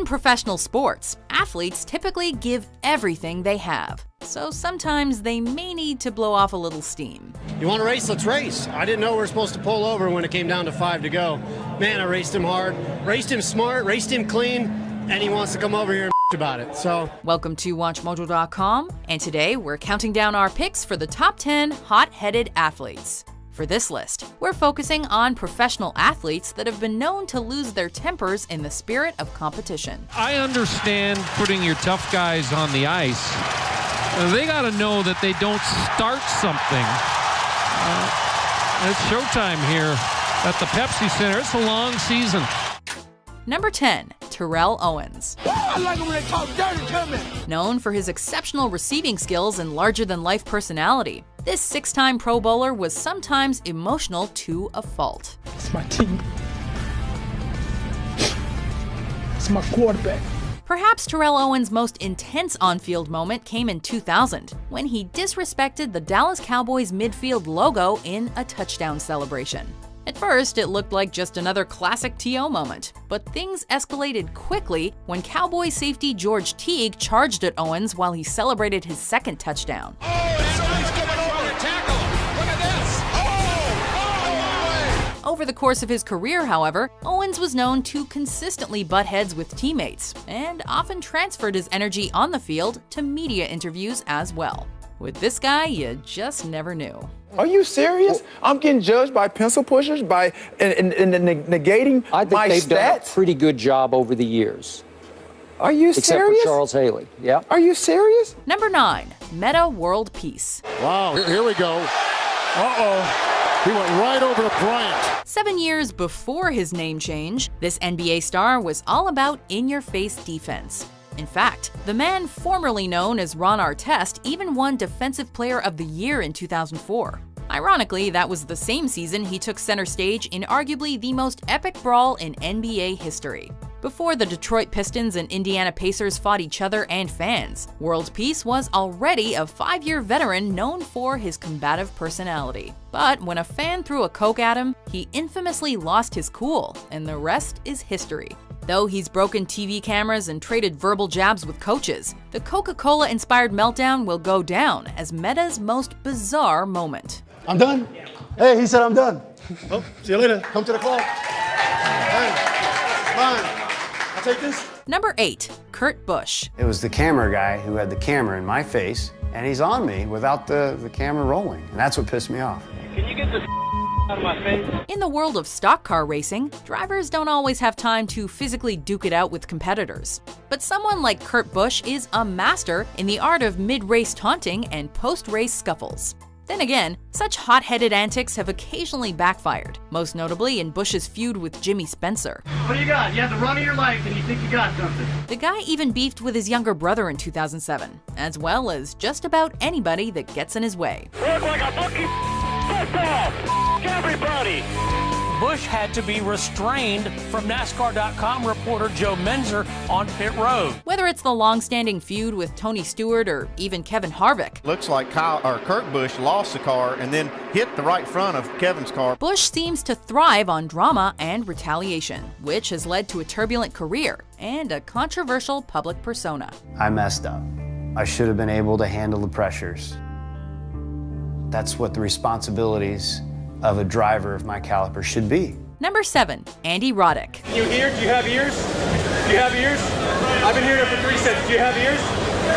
In professional sports, athletes typically give everything they have. So sometimes they may need to blow off a little steam. You want to race? Let's race. I didn't know we were supposed to pull over when it came down to 5 to go. Man, I raced him hard, raced him smart, raced him clean, and he wants to come over here and about it. So, welcome to WatchMojo.com, and today we're counting down our picks for the top 10 hot-headed athletes. For this list, we're focusing on professional athletes that have been known to lose their tempers in the spirit of competition. I understand putting your tough guys on the ice. They got to know that they don't start something. It's showtime here at the Pepsi Center. It's a long season. Number 10, Terrell Owens. I like it when they talk dirty to me. Known for his exceptional receiving skills and larger-than-life personality, this six-time Pro Bowler was sometimes emotional to a fault. It's my team. It's my quarterback. Perhaps Terrell Owens' most intense on-field moment came in 2000, when he disrespected the Dallas Cowboys midfield logo in a touchdown celebration. At first, it looked like just another classic TO moment, but things escalated quickly when Cowboy safety George Teague charged at Owens while he celebrated his second touchdown. Oh, and somebody's coming over to tackle him. Look at this. Oh, Over the course of his career, however, Owens was known to consistently butt heads with teammates, and often transferred his energy on the field to media interviews as well. With this guy, you just never knew. Are you serious? I'm getting judged by pencil pushers, by negating I think my they've done a stats? pretty good job over the years. Are you Except serious? for Charles Haley. Yeah. Are you serious? Number 9, Meta World Peace. wow. Here we go. Uh-oh. He went right over to Bryant. 7 years before his name change, this NBA star was all about in-your-face defense. In fact, the man formerly known as Ron Artest even won Defensive Player of the Year in 2004. Ironically, that was the same season he took center stage in arguably the most epic brawl in NBA history. Before the Detroit Pistons and Indiana Pacers fought each other and fans, World Peace was already a 5-year veteran known for his combative personality. But when a fan threw a Coke at him, he infamously lost his cool, and the rest is history. Though he's broken TV cameras and traded verbal jabs with coaches, the Coca-Cola-inspired meltdown will go down as Meta's most bizarre moment. I'm done. Hey, he said I'm done. Oh, see you later. Come to the club. Hey, fine. I'll take this. Number 8, Kurt Busch. It was the camera guy who had the camera in my face, and he's on me without the camera rolling, and that's what pissed me off. Can you get this out of my face? In the world of stock car racing, drivers don't always have time to physically duke it out with competitors. But someone like Kurt Busch is a master in the art of mid-race taunting and post-race scuffles. Then again, such hot-headed antics have occasionally backfired, most notably in Busch's feud with Jimmy Spencer. What do you got? You have the run of your life and you think you got something. The guy even beefed with his younger brother in 2007, as well as just about anybody that gets in his way. Look like a monkey. Piss off. Everybody. Busch had to be restrained from NASCAR.com reporter Joe Menzer on pit road. Whether it's the long-standing feud with Tony Stewart or even Kevin Harvick, Looks like Kurt Busch lost the car and then hit the right front of Kevin's car. Busch seems to thrive on drama and retaliation, which has led to a turbulent career and a controversial public persona. I messed up. I should have been able to handle the pressures. That's what the responsibilities of a driver of my caliber should be. Number 7, Andy Roddick. You hear? Do you have ears? Do you have ears? I've been hearing it for 3 seconds. Do you have ears?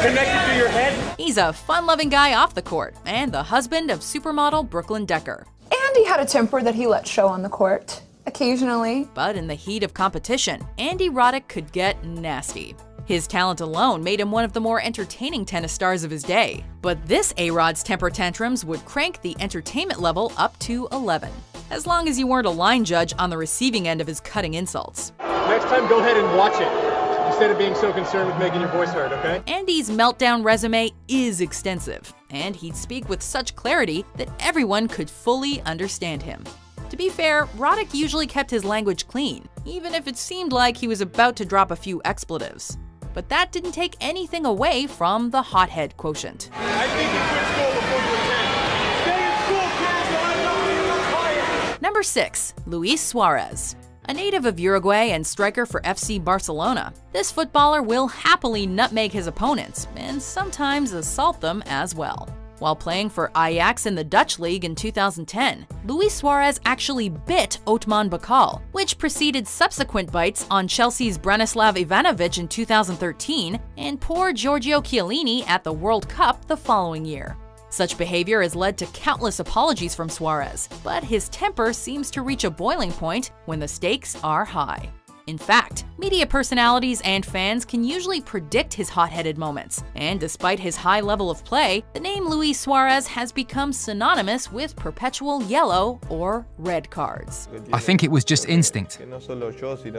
Connected to your head? He's a fun-loving guy off the court and the husband of supermodel Brooklyn Decker. Andy had a temper that he let show on the court, occasionally. But in the heat of competition, Andy Roddick could get nasty. His talent alone made him one of the more entertaining tennis stars of his day. But this A-Rod's temper tantrums would crank the entertainment level up to 11. As long as you weren't a line judge on the receiving end of his cutting insults. Next time, go ahead and watch it instead of being so concerned with making your voice heard, okay? Andy's meltdown resume is extensive, and he'd speak with such clarity that everyone could fully understand him. To be fair, Roddick usually kept his language clean, even if it seemed like he was about to drop a few expletives. But that didn't take anything away from the hothead quotient. I think you quit school before you were 10. Stay in school, kids, or I'm not even quiet. Number 6, Luis Suarez. A native of Uruguay and striker for FC Barcelona, this footballer will happily nutmeg his opponents and sometimes assault them as well. While playing for Ajax in the Dutch league in 2010, Luis Suarez actually bit Otman Bakal, which preceded subsequent bites on Chelsea's Branislav Ivanovic in 2013 and poor Giorgio Chiellini at the World Cup the following year. Such behavior has led to countless apologies from Suarez, but his temper seems to reach a boiling point when the stakes are high. In fact, media personalities and fans can usually predict his hot-headed moments, and despite his high level of play, the name Luis Suarez has become synonymous with perpetual yellow or red cards. I think it was just instinct.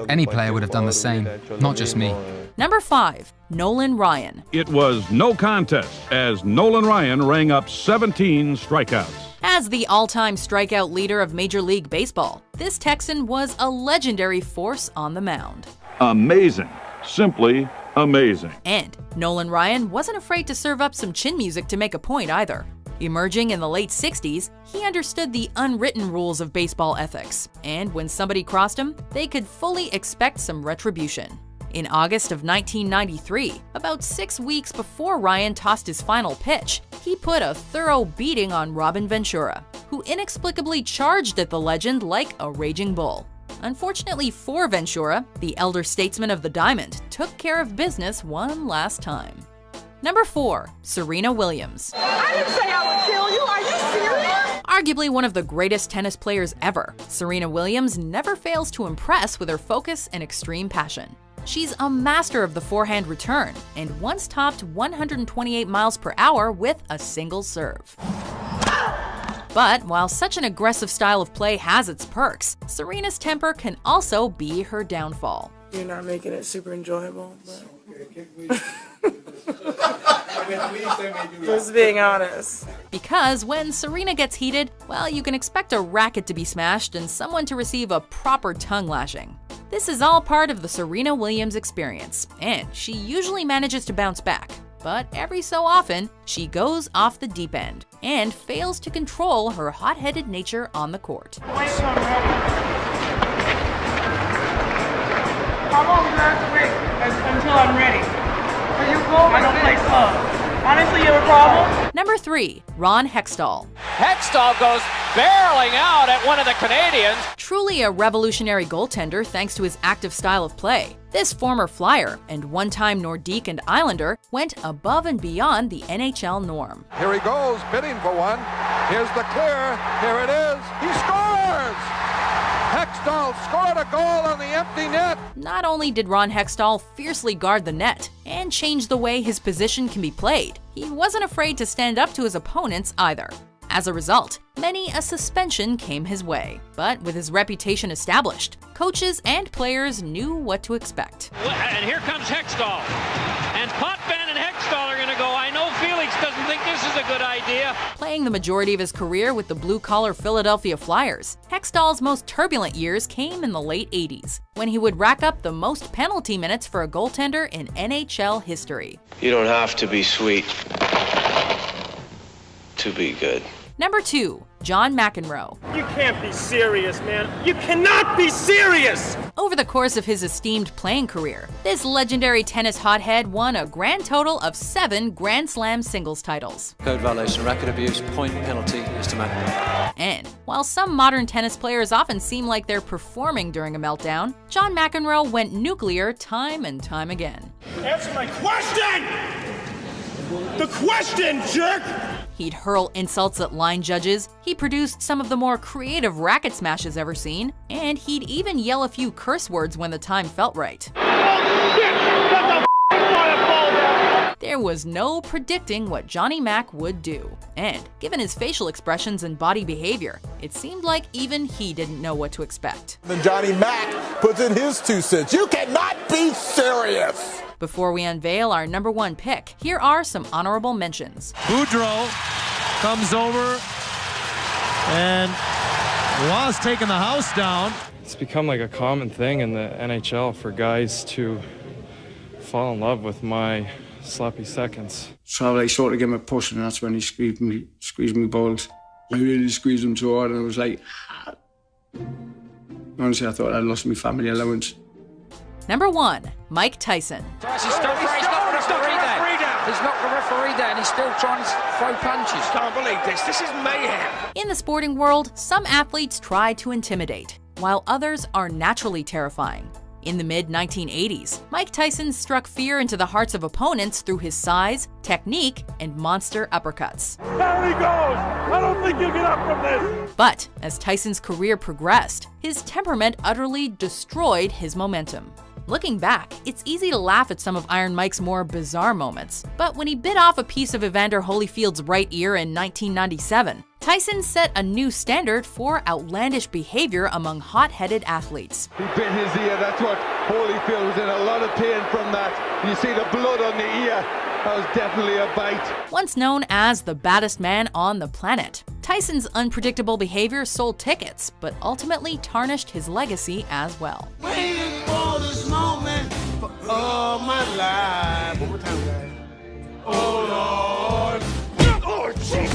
Any player would have done the same, not just me. Number 5. Nolan Ryan. It was no contest as Nolan Ryan rang up 17 strikeouts. As the all-time strikeout leader of Major League Baseball, this Texan was a legendary force on the mound. Amazing. Simply amazing. And Nolan Ryan wasn't afraid to serve up some chin music to make a point either. Emerging in the late 60s, he understood the unwritten rules of baseball ethics, and when somebody crossed him, they could fully expect some retribution. In August of 1993, about 6 weeks before Ryan tossed his final pitch, he put a thorough beating on Robin Ventura, who inexplicably charged at the legend like a raging bull. Unfortunately for Ventura, the elder statesman of the diamond took care of business one last time. Number 4. Serena Williams. I didn't say I would kill you. Are you serious? Arguably one of the greatest tennis players ever, Serena Williams never fails to impress with her focus and extreme passion. She's a master of the forehand return and once topped 128 miles per hour with a single serve. But while such an aggressive style of play has its perks, Serena's temper can also be her downfall. You're not making it super enjoyable, but just being honest. Because when Serena gets heated, well, you can expect a racket to be smashed and someone to receive a proper tongue lashing. This is all part of the Serena Williams experience, and she usually manages to bounce back. But every so often, she goes off the deep end and fails to control her hot-headed nature on the court. Wait till I'm ready. How long do I have to wait until I'm ready? Are you cool? I don't play slow. Honestly, you have a problem? Number 3. Ron Hextall. Hextall goes barreling out at one of the Canadians. Truly a revolutionary goaltender thanks to his active style of play. This former Flyer and one-time Nordique and Islander went above and beyond the NHL norm. Here he goes, bidding for one. Here's the clear. Here it is. He scores! Hextall scored a goal on the empty net. Not only did Ron Hextall fiercely guard the net and change the way his position can be played, he wasn't afraid to stand up to his opponents either. As a result, many a suspension came his way. But with his reputation established, coaches and players knew what to expect. And here comes Hextall. And Potvin and Hextall are going to go. I know Felix doesn't think this is a good idea. Playing the majority of his career with the blue-collar Philadelphia Flyers, Hextall's most turbulent years came in the late 80s, when he would rack up the most penalty minutes for a goaltender in NHL history. You don't have to be sweet to be good. Number 2. John McEnroe. You can't be serious, man. You cannot be serious! Over the course of his esteemed playing career, this legendary tennis hothead won a grand total of 7 Grand Slam singles titles. Code violation, racket abuse, point penalty, Mr. McEnroe. And while some modern tennis players often seem like they're performing during a meltdown, John McEnroe went nuclear time and time again. Answer my question! The question, jerk! He'd hurl insults at line judges, he produced some of the more creative racket smashes ever seen, and he'd even yell a few curse words when the time felt right. There was no predicting what Johnny Mac would do, and given his facial expressions and body behavior, it seemed like even he didn't know what to expect. Then Johnny Mac puts in his 2 cents. You cannot be serious! Before we unveil our number 1 pick, here are some honorable mentions. Boudreau comes over and was taking the house down. It's become like a common thing in the NHL for guys to fall in love with my sloppy seconds. So I sort of gave him a push, and that's when he squeezed me balls. I really squeezed him too hard, and I was like, Honestly, I thought I'd lost my family allowance. Number 1, Mike Tyson. He's not the referee there, and he's still trying to throw punches. Can't believe this. This is mayhem. In the sporting world, some athletes try to intimidate, while others are naturally terrifying. In the mid-1980s, Mike Tyson struck fear into the hearts of opponents through his size, technique, and monster uppercuts. There he goes! I don't think you'll get up from this! But as Tyson's career progressed, his temperament utterly destroyed his momentum. Looking back, it's easy to laugh at some of Iron Mike's more bizarre moments, but when he bit off a piece of Evander Holyfield's right ear in 1997, Tyson set a new standard for outlandish behavior among hot-headed athletes. He bit his ear. That's what Holyfield was in a lot of pain from that. You see the blood on the ear. That was definitely a bite. Once known as the baddest man on the planet, Tyson's unpredictable behavior sold tickets, but ultimately tarnished his legacy as well. Waiting for this moment for all my life. One more time, guys. Oh, Lord. Oh, jeez.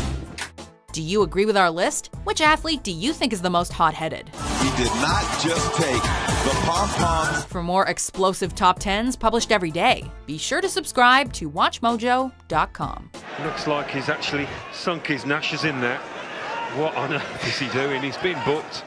Do you agree with our list? Which athlete do you think is the most hot-headed? He did not just take the pom-poms. For more explosive top 10s published every day, be sure to subscribe to WatchMojo.com. Looks like he's actually sunk his gnashes in there. What on earth is he doing? He's been booked.